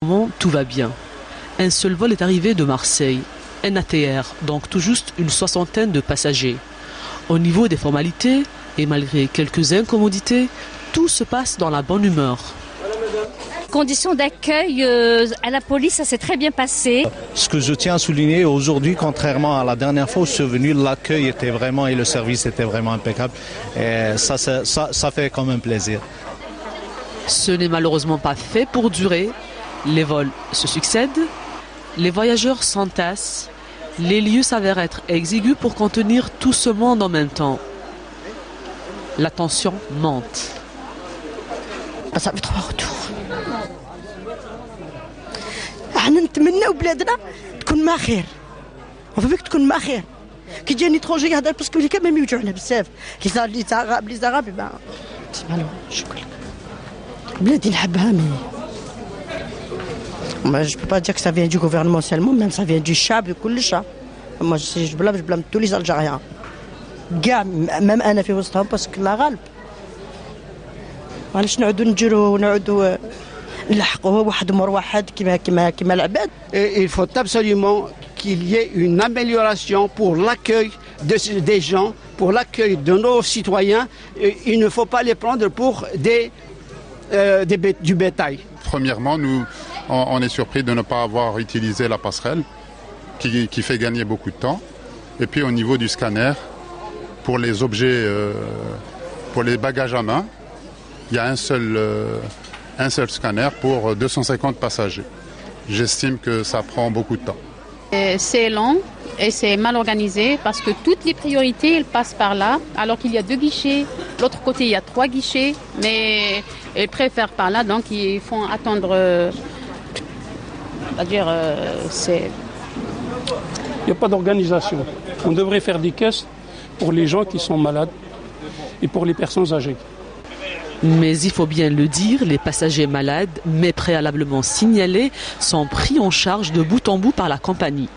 Tout va bien. Un seul vol est arrivé de Marseille, un ATR, donc tout juste une soixantaine de passagers. Au niveau des formalités, et malgré quelques incommodités, tout se passe dans la bonne humeur. Conditions d'accueil à la police, ça s'est très bien passé. Ce que je tiens à souligner aujourd'hui, contrairement à la dernière fois où je suis venu, l'accueil était vraiment et le service était vraiment impeccable. Et ça fait quand même plaisir. Ce n'est malheureusement pas fait pour durer. Les vols se succèdent, les voyageurs s'entassent, les lieux s'avèrent être exigus pour contenir tout ce monde en même temps. La tension monte. Ça fait 3 retours. احنا نتمناو بلادنا تكون ما خير. On veut que تكون ما خير. كي جاي نيترونجي هذا باسكو اللي كمان يوجعونا بزاف. لي زغاب با شكرا. بلادي نحبها mais je peux pas dire que ça vient du gouvernement seulement, même ça vient du chab, de tout le chab. Moi je blâme tous les Algériens. même انا في وسطهم parce que la غالب. معليش نعودوا نجروا ونعودوا نلحقوا واحد مور واحد كيما العباد. Il faut absolument qu'il y ait une amélioration pour l'accueil des gens, pour l'accueil de nos citoyens. Il ne faut pas les prendre pour du bétail. Premièrement, on est surpris de ne pas avoir utilisé la passerelle qui fait gagner beaucoup de temps. Et puis au niveau du scanner, pour les objets, pour les bagages à main, il y a un seul scanner pour 250 passagers. J'estime que ça prend beaucoup de temps. C'est lent et c'est mal organisé parce que toutes les priorités elles passent par là, alors qu'il y a 2 guichets. De l'autre côté, il y a 3 guichets, mais ils préfèrent par là, donc ils font attendre. C'est. Il n'y a pas d'organisation. On devrait faire des caisses pour les gens qui sont malades et pour les personnes âgées. Mais il faut bien le dire, les passagers malades, mais préalablement signalés, sont pris en charge de bout en bout par la compagnie.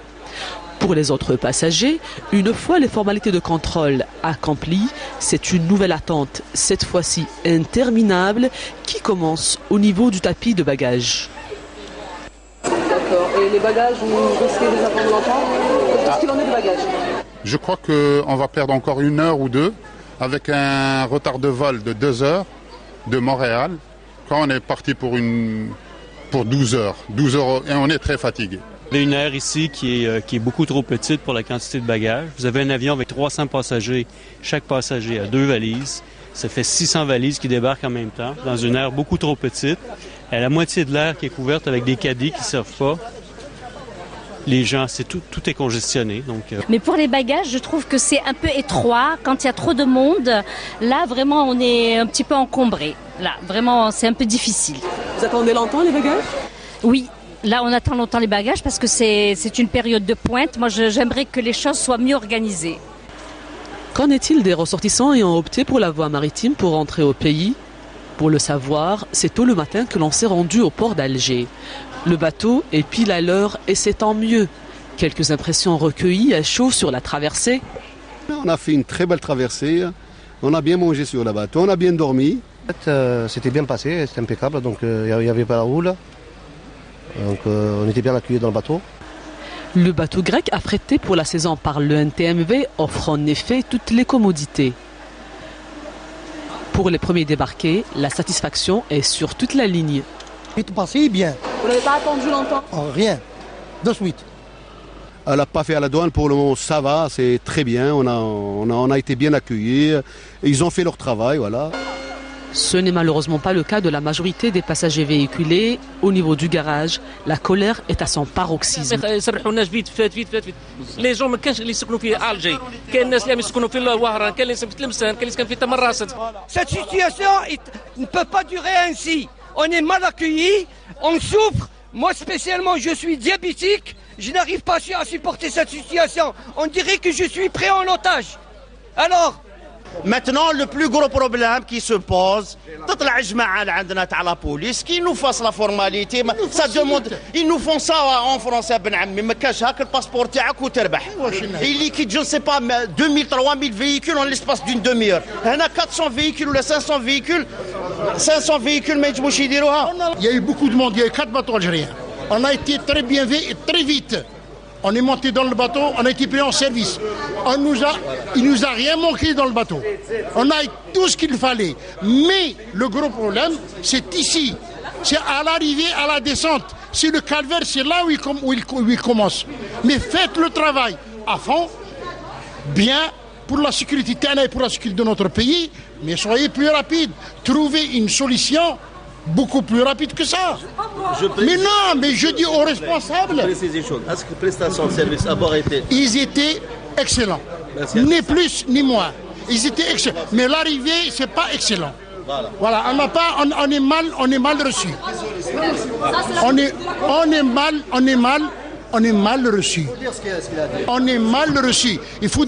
Pour les autres passagers, une fois les formalités de contrôle accomplies, c'est une nouvelle attente, cette fois-ci interminable, qui commence au niveau du tapis de bagages. D'accord. Et les bagages, vous risquez de les attendre longtemps ? Qu'est-ce qu'il en est des bagages ? Je crois qu'on va perdre encore 1 heure ou 2 avec un retard de vol de 2 heures de Montréal quand on est parti pour 12 heures. 12 heures et on est très fatigué. Vous avez une aire ici qui est beaucoup trop petite pour la quantité de bagages. Vous avez un avion avec 300 passagers. Chaque passager a 2 valises. Ça fait 600 valises qui débarquent en même temps dans une aire beaucoup trop petite. À la moitié de l'aire qui est couverte avec des caddies qui ne servent pas. Les gens, tout est congestionné. Donc, Mais pour les bagages, je trouve que c'est un peu étroit. Quand il y a trop de monde, là, vraiment, on est un petit peu encombré. Là, vraiment, c'est un peu difficile. Vous attendez longtemps les bagages ? Oui, là, on attend longtemps les bagages parce que c'est une période de pointe. Moi, j'aimerais que les choses soient mieux organisées. Qu'en est-il des ressortissants ayant opté pour la voie maritime pour rentrer au pays ? Pour le savoir, c'est tôt le matin que l'on s'est rendu au port d'Alger. Le bateau est pile à l'heure et c'est tant mieux. Quelques impressions recueillies à chaud sur la traversée. On a fait une très belle traversée. On a bien mangé sur le bateau, on a bien dormi. C'était bien passé, c'était impeccable, donc il n'y avait pas la houle. Donc on était bien accueillis dans le bateau. Le bateau grec affrété pour la saison par le NTMV offre en effet toutes les commodités. Pour les premiers débarqués, la satisfaction est sur toute la ligne. Vite passé, bien. Vous n'avez pas attendu longtemps ? Rien. De suite. Elle n'a pas fait à la douane, pour le moment ça va, c'est très bien, on a été bien accueillis, ils ont fait leur travail, voilà. Ce n'est malheureusement pas le cas de la majorité des passagers véhiculés. Au niveau du garage, la colère est à son paroxysme. Les gens ما كانش اللي يسكنوا في Alger. كاين الناس اللي يسكنوا في الوهران، كاين اللي يسكن في تلمسان، كاين اللي يسكن في تمراسد. Cette situation ne peut pas durer ainsi. On est mal accueillis, on souffre. Moi spécialement, je suis diabétique. Je n'arrive pas à supporter cette situation. On dirait que je suis pris en otage. Alors, Maintenant, le plus gros problème qui se pose, تطلع جماعة عندنا تاع la police qui nous fassent la formalité, ça demande, ils nous font ça en français ben عمي ما كاش هاك الباسبور تاعك وتربح. Il liquide, je ne sais pas, 2000, 3000 véhicules en l'espace d'une demi-heure. هنا 400 véhicules ou 500 véhicules, 500 véhicules ما يجموش يديروها. Il y a eu beaucoup de monde, il y a eu 4 bateaux algériens. On a été très bien fait et très vite. On est monté dans le bateau, on a été pris en service. Il nous a rien manqué dans le bateau. On a eu tout ce qu'il fallait. Mais le gros problème, c'est ici. C'est à l'arrivée, à la descente. C'est le calvaire, c'est là où il commence. Mais faites le travail à fond, bien, pour la sécurité et pour la sécurité de notre pays. Mais soyez plus rapide. Trouvez une solution beaucoup plus rapide que ça. Mais non, mais je dis aux responsables. Est-ce que prestation de service à bord était... Ils étaient excellents. Ni plus ni moins. Ils étaient excellents. Mais l'arrivée, c'est pas excellent. Voilà, on est mal reçu. On est mal reçu. On est mal reçu. Il faut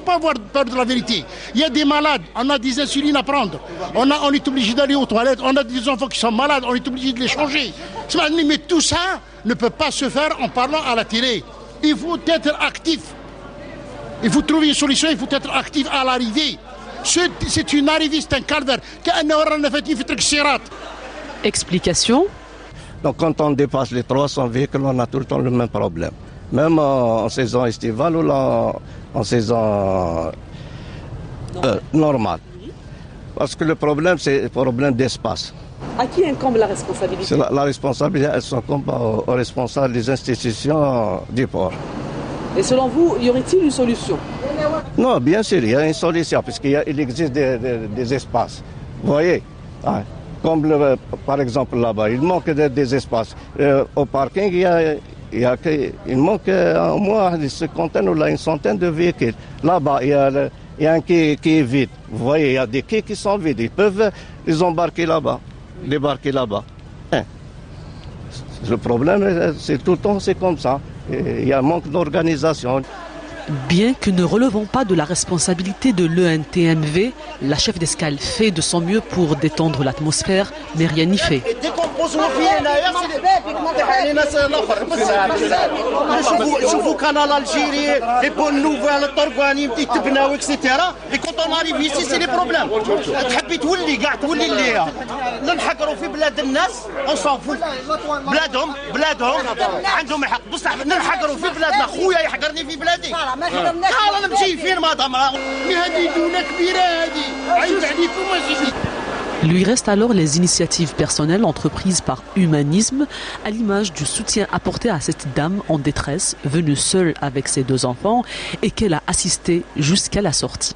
pas avoir peur de la vérité. Il y a des malades, on a des insulines à prendre. On est obligé d'aller aux toilettes. On a des enfants qui sont malades, on est obligé de les changer. Mais tout ça ne peut pas se faire en parlant à la télé. Il faut être actif. Il faut trouver une solution, il faut être actif à l'arrivée. C'est une arrivée, c'est un calvaire. Explication. Donc quand on dépasse les 300 véhicules, on a tout le temps le même problème. Même en saison estivale ou en saison normale. Parce que le problème, c'est le problème d'espace. À qui incombe la responsabilité? La responsabilité, elle s'incombe aux responsables des institutions du port. Et selon vous, y aurait-il une solution? Non, bien sûr, il y a une solution, puisqu'il existe des espaces. Vous voyez, comme par exemple là-bas, il manque des espaces. Au parking, il manque au moins une cinquantaine ou une centaine de véhicules. Là-bas, il y a un quai qui est vide. Vous voyez, il y a des quais qui sont vides. Ils peuvent les embarquer là-bas, débarquer là-bas. Le problème, c'est tout le temps, c'est comme ça. Il y a un manque d'organisation. Bien que ne relevant pas de la responsabilité de l'ENTMV, la chef d'escale fait de son mieux pour détendre l'atmosphère, mais rien n'y fait. شوفوا كانال الجيري لي بون نوفال الطرقاني تبناو اكسيتيرا اي كونت اون اريفي سي سي لي بروبليم تحبي تولي كاع تولي اللي نحقروا في بلاد الناس اون سون فو بلادهم عندهم حق بصح نحقروا في بلادنا خويا يحقرني في بلادي انا نمشي فين ما ضمع هذه دولة كبيرة هذه عيب عليكم ماشي. Lui restent alors les initiatives personnelles entreprises par humanisme, à l'image du soutien apporté à cette dame en détresse, venue seule avec ses 2 enfants et qu'elle a assisté jusqu'à la sortie.